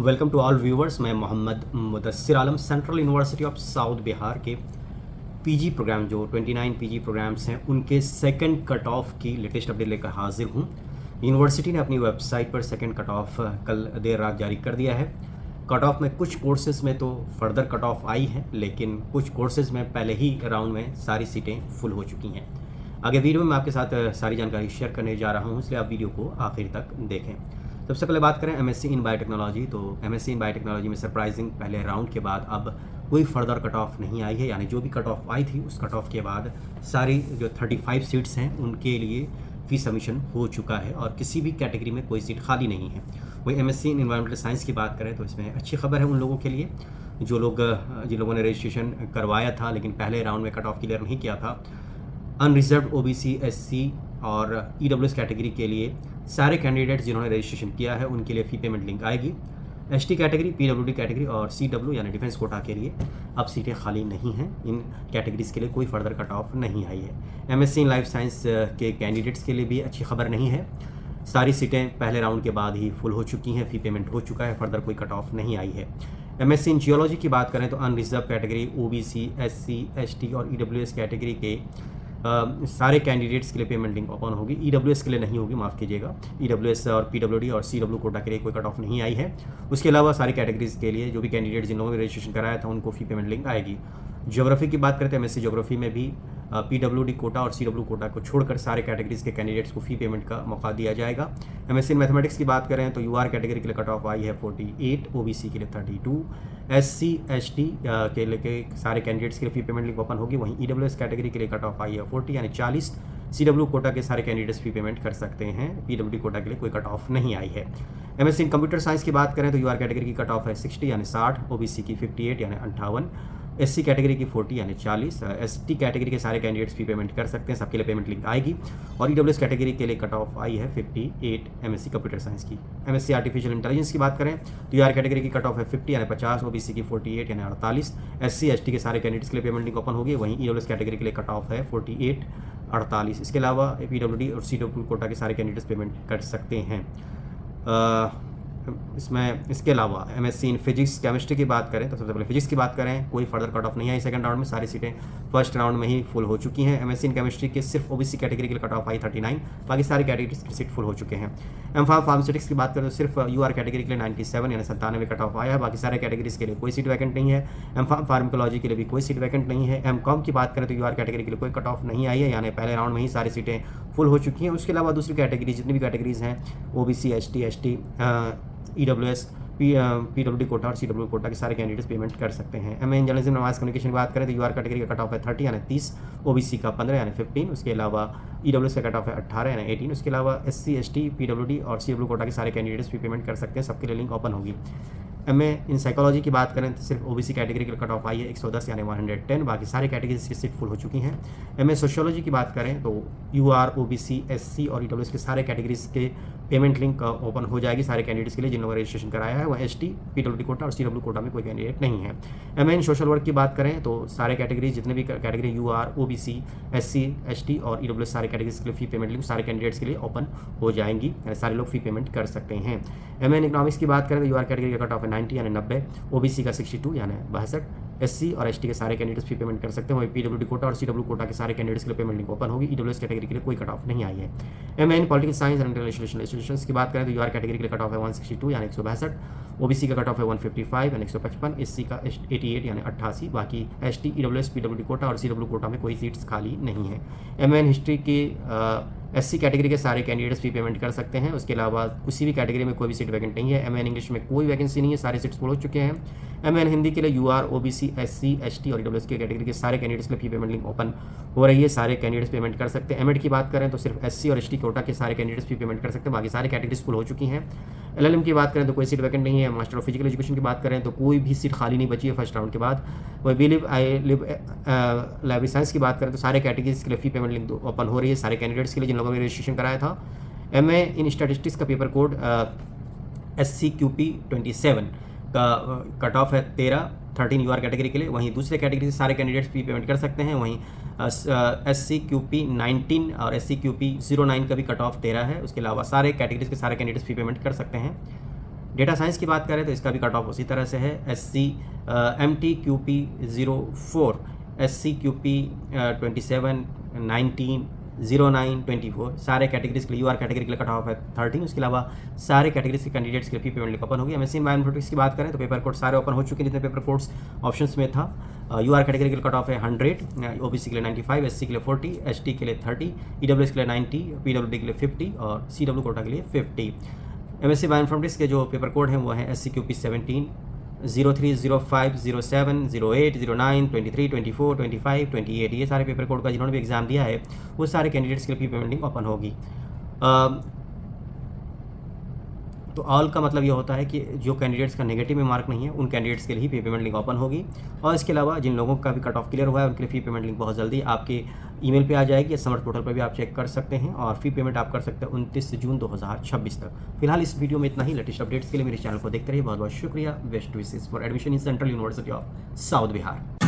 Welcome to all viewers. मैं Mohammad Mudassir Alam Central University of South Bihar के PG program जो 29 PG programs हैं उनके सेकंड कट ऑफ की लेटेस्ट अपडेट लेकर हाजिर हूं। यूनिवर्सिटी ने अपनी वेबसाइट पर सेकंड कट ऑफ कल देर रात जारी कर दिया है। कट ऑफ में कुछ कोर्सेज में तो फर्दर कट ऑफ आई है, लेकिन कुछ कोर्सेज में पहले ही राउंड में सारी सीटें फुल हो चुकी हैं। आगे वीडियो में मैं आपके साथ सारी जानकारी शेयर करने जा रहा हूँ, इसलिए आप वीडियो को आखिर तक देखें। सबसे पहले बात करें एमएससी इन बायोटेक्नोलॉजी, तो एमएससी इन बायोटेक्नोलॉजी में सरप्राइजिंग पहले राउंड के बाद अब कोई फर्दर कट ऑफ नहीं आई है, यानी जो भी कट ऑफ आई थी उस कट ऑफ के बाद सारी जो 35 सीट्स हैं उनके लिए फी सबमिशन हो चुका है और किसी भी कैटेगरी में कोई सीट खाली नहीं है। वही एमएससी इन एनवायरमेंटल साइंस की बात करें तो इसमें अच्छी खबर है उन लोगों के लिए जिन लोगों ने रजिस्ट्रेशन करवाया था लेकिन पहले राउंड में कट ऑफ क्लियर नहीं किया था। अनरिजर्व ओबीसी, एससी और ईडब्ल्यूएस कैटेगरी के लिए सारे कैंडिडेट्स जिन्होंने रजिस्ट्रेशन किया है उनके लिए फ़ी पेमेंट लिंक आएगी। एसटी कैटेगरी, पीडब्ल्यूडी कैटेगरी और सीडब्ल्यू यानी डिफेंस कोटा के लिए अब सीटें खाली नहीं हैं। इन कैटेगरीज के लिए कोई फर्दर कट ऑफ नहीं आई है। एमएससी इन लाइफ साइंस के कैंडिडेट्स के लिए भी अच्छी खबर नहीं है। सारी सीटें पहले राउंड के बाद ही फुल हो चुकी हैं, फ़ी पेमेंट हो चुका है, फर्दर कोई कट ऑफ नहीं आई है। एमएससी इन जियोलॉजी की बात करें तो unreserve category, OBC, SC, ST और ईडब्ल्यूएस कैटेगरी के सारे कैंडिडेट्स के लिए पेमेंट लिंक ओपन होगी। ईडब्ल्यूएस के लिए नहीं होगी, माफ़ कीजिएगा। ईडब्ल्यूएस और पीडब्ल्यूडी और सीडब्ल्यू कोटा के लिए कोई कट ऑफ नहीं आई है। उसके अलावा सारी कैटेगरीज के लिए जो भी कैंडिडेट जिन लोगों ने रजिस्ट्रेशन कराया था उनको फ़ी पेमेंट लिंक आएगी। ज्योग्राफी की बात करते हैं, एमएससी ज्योग्राफी में भी पीडब्ल्यूडी कोटा और सीडब्ल्यू कोटा को छोड़कर सारे कैटेगरीज के कैंडिडेट्स को फ़ी पेमेंट का मौका दिया जाएगा। एमएससी इन मैथमेटिक्स की बात करें तो यूआर कैटेगरी के लिए कट ऑफ आई है 48, ओबीसी के लिए 32, एससी एसटी के लिए सारे कैंडिडेट्स के लिए फ़ी पेमेंट लिंक ओपन होगी। वहीं ईडब्ल्यूएस कैटेगरी के लिए कट ऑफ आई है 40 यानी 40। सीडब्ल्यू कोटा के सारे कैंडिडेट्स फ़ी पेमेंट कर सकते हैं। पीडब्ल्यूडी कोटा के लिए कोई कट ऑफ नहीं आई है। एमएससी इन कंप्यूटर साइंस की बात करें तो यूआर कैटेगरी की कट ऑफ है 60 यानी 60, ओबीसी की 58 यानी 58, एससी कैटेगरी की 40 यानी 40। एसटी कैटेगरी के सारे कैंडिडेट्स फी पेमेंट कर सकते हैं, सबके लिए पेमेंट लिंक आएगी। और ईडब्ल्यूएस कैटेगरी के लिए कट ऑफ आई है 58 एमएससी कंप्यूटर साइंस की। एमएससी आर्टिफिशियल इंटेलिजेंस की बात करें तो यूआर कैटेगरी की कट ऑफ है 50 यानी 50, ओबीसी की 48 यानी 48। एससी एसटी के सारे कैंडिडेट्स के लिए पेमेंट लिंक ओपन होगी। वहीं ईडब्ल्यूएस कैटेगरी के लिए कट ऑफ है 48 48। इसके अलावा पीडब्ल्यूडी और सीडब्ल्यू कोटा के सारे कैंडिडेट्स पेमेंट कर सकते हैं। इसके अलावा एमएससी इन फिजिक्स केमिस्ट्री की बात करें तो सबसे पहले फिजिक्स की बात करें, कोई फर्दर कट ऑफ नहीं आई सेकंड राउंड में, सारी सीटें फर्स्ट राउंड में ही फुल हो चुकी हैं। एमएससी इन केमिस्ट्री के सिर्फ ओबीसी कैटेगरी के लिए कट ऑफ आई 39, बाकी सारी कैटेगरीज की सीट फुल हो चुके हैं। एमफार्म फार्मास्यूटिक्स की बात करें तो सिर्फ यूआर कैटेगरी के लिए 97 यानी 97 कट ऑफ आया है, बाकी सारे कैटेगरीज के लिए कोई सीट वैकेंट नहीं है। एमफार्म फार्माकोलॉजी के लिए भी कोई सीट वैकेंट नहीं है। एमकॉम की बात करें तो यूआर कैटेगरी के लिए कोई कट ऑफ नहीं आई है, यानी पहले राउंड में ही सारी सीटें फुल हो चुकी हैं। उसके अलावा दूसरी कैटेगरी जितनी भी कैटेगरीज हैं OBC, ST, EWS, PWD quota और सीडब्ल्यू कोटा के सारे कैंडिडेट्स पेमेंट कर सकते हैं। MA in journalism mass communication की बात करें तो यूआर कैटेगरी का कट ऑफ है 30 यानी 30, ओबीसी का 15 यानी 15, उसके अलावा ईडब्ल्यूएस का कट ऑफ है 18 यानी 18। उसके अलावा एससी, एसटी, पीडब्ल्यूडी और सीडब्ल्यू कोटा के सारे कैंडिडेट्स भी पेमेंट कर सकते हैं, सबके लिए लिंक ओपन होगी। एमए इन साइकोलॉजी की बात करें तो सिर्फ ओबीसी कैटेगरी का कट ऑफ आई है 110 यानी 110, बाकी सारे कैटेगरीज की सीट फुल हो चुकी हैं। एमए सोशियोलॉजी की बात करें तो यूआर, ओबीसी, एससी और ईडब्ल्यूएस के सारे कैटेगरीज के पेमेंट लिंक ओपन हो जाएगी सारे कैंडिडेट्स के लिए जिन लोगों ने रजिस्ट्रेशन कराया है। वह एसटी, पीडब्ल्यूडी कोटा और सीडब्ल्यू कोटा में कोई कैंडिडेट नहीं है। एमए इन सोशल वर्क की बात करें तो सारे कैटेगरीज जितने भी category UR, OBC, SC, ST और ईडब्ल्यूएस सारे कैटेगरीज के लिए फी पेमेंट लिंक सारे कैंडिडेट्स के लिए ओपन हो जाएंगी, सारे लोग फी पेमेंट कर सकते हैं। एमए इन इकोनॉमिक्स की बात करें तो यूआर कैटेगरी का कट ऑफ है 90 यानी 90, ओबीसी का 62 यानी 62, एससी और एसटी के सारे कैंडिडेट्स फी पेमेंट कर सकते हैं। वहीं पीडब्ल्यूडी कोटा और सीडब्ल्यू कोटा के सारे कैंडिडेट्स के लिए पेमेंट लिंक ओपन होगी। ईडब्ल्यूएस कैटेगरी के लिए कोई कट ऑफ नहीं आई है। MA in political science and international relations की बात करें तो यूआर कैटेगरी के लिए कट ऑफ है 162 यानी 162, ओबीसी का कट ऑफ है 155 यानी 155, एससी का 88 यानी 88, बाकी एसटी, ईडब्ल्यूएस, पीडब्ल्यूडी कोटा और सीडब्ल्यू कोटा में कोई सीट्स खाली नहीं है। एमए इन हिस्ट्री की एससी कैटेगरी के सारे कैंडिडेट्स फी पेमेंट कर सकते हैं। उसके अलावा किसी भी कैटेगरी में कोई भी सीट वैकेंट नहीं है। एमए इन इंग्लिश में कोई वैकेंसी नहीं है, सारे सीट्स फुल हो चुके हैं। एमए इन हिंदी के लिए यूआर, ओबीसी, एससी, एसटी और ईडब्ल्यूएस के कैटेगरी के सारे कैंडिडेट्स के लिए फी पेमेंट लिंक ओपन हो रही है, सारे कैंडिडेट्स पेमेंट कर सकते हैं। एमएड की बात करें तो सिर्फ एससी और एसटी कोटा के सारे कैंडिडेट्स फी पेमेंट कर सकते हैं, बाकी सारे कैटेगरीज फुल हो चुकी हैं। एलएलएम की बात करें तो कोई सीट वैकेंट नहीं है। मास्टर ऑफ फिजिकल एजुकेशन की बात करें तो कोई भी सीट खाली नहीं बची है फर्स्ट राउंड के बाद। वही B lib I lib library science की बात करें तो सारे कैटेगरीज के लिए फी पेमेंट लिंक ओपन हो रही है सारे कैंडिडेट्स के लिए जिन लोगों ने रजिस्ट्रेशन कराया था। एमए इन स्टैटिस्टिक्स का पेपर कोड SCQP 27 का कट ऑफ है 13 यूआर कैटेगरी के लिए। वहीं दूसरे कैटेगरी से सारे कैंडिडेट्स भी पेमेंट कर सकते हैं। वहीं SCQP 19 और SCQP 09 का भी कट ऑफ 13 है। उसके अलावा सारे कैटेगरीज के सारे कैंडिडेट्स भी पेमेंट कर सकते हैं। डेटा साइंस की बात करें तो इसका भी कट ऑफ उसी तरह से है। SC MTQP 04, SCQP 27, 19, 09, 24 सारे कैटेगरीज के लिए, UR कैटेगरी के लिए कट ऑफ है 13। उसके अलावा सारे कैटेगरीज के कैंडिडेट्स के लिए फी पेमेंट लिंक ओपन होगी। MSc इन बायोइन्फॉर्मेटिक्स की बात करें तो पेपर कोड सारे ओपन हो चुके हैं जितने पेपर कोड्स ऑप्शंस में था। UR कैटेगरी के लिए कट ऑफ है 100, OBC के लिए 95, SC के लिए 40, ST के लिए 30, EWS के लिए 90, PWD के लिए 50 और CW कोटा के लिए 50। MSc बायोइन्फॉर्मेटिक्स के जो पेपर कोड हैं वो हैं SCQP 17, 03, 05, 07, 08, 09, 23, 24, 25, 28। ये सारे पेपर कोड का जिन्होंने भी एग्जाम दिया है वो सारे कैंडिडेट्स के लिए फी पेमेंट लिंक ओपन होगी। तो ऑल का मतलब ये होता है कि जो कैंडिडेट्स का नेगेटिव में मार्क नहीं है उन कैंडिडेट्स के लिए ही फी पेमेंट लिंक ओपन होगी। और इसके अलावा जिन लोगों का भी कट ऑफ क्लियर हुआ है उनके लिए फी पेमेंट लिंक बहुत जल्दी आपके ईमेल पे आ जाएगी। समर्थ पोर्टल पर भी आप चेक कर सकते हैं और फी पेमेंट आप कर सकते हैं 29 जून 2026 तक। फिलहाल इस वीडियो में इतना ही। लेटेस्ट अपडेट्स के लिए मेरे चैनल को देखते रहिए। बहुत बहुत शुक्रिया। Best wishes for admission in central University of South Bihar.